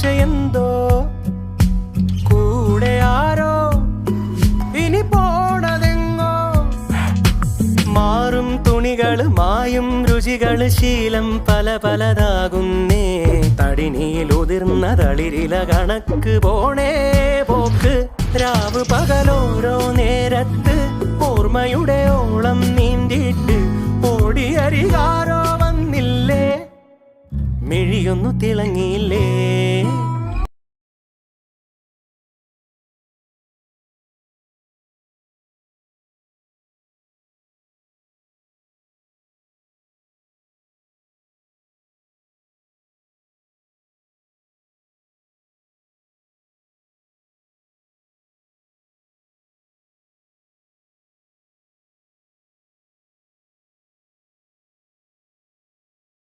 പക്ഷെ എന്തോ കൂടെ ആരോ ഇനി പോണതെങ്ങോ. മാറും തുണികള് മായും രുചികള് ശീലം പല പലതാകുന്നേ. തടിനിയിൽ ഉതിർന്ന തളിരില കണക്ക് പോണേ പോക്ക്. രാവ് പകലോരോ നേരത്ത് ഓർമ്മയുടെ ഓളം നീന്തിയിട്ട് ഓടിയരികാരോ വന്നില്ലേ. മിഴിയൊന്നു തിളങ്ങിയില്ലേ.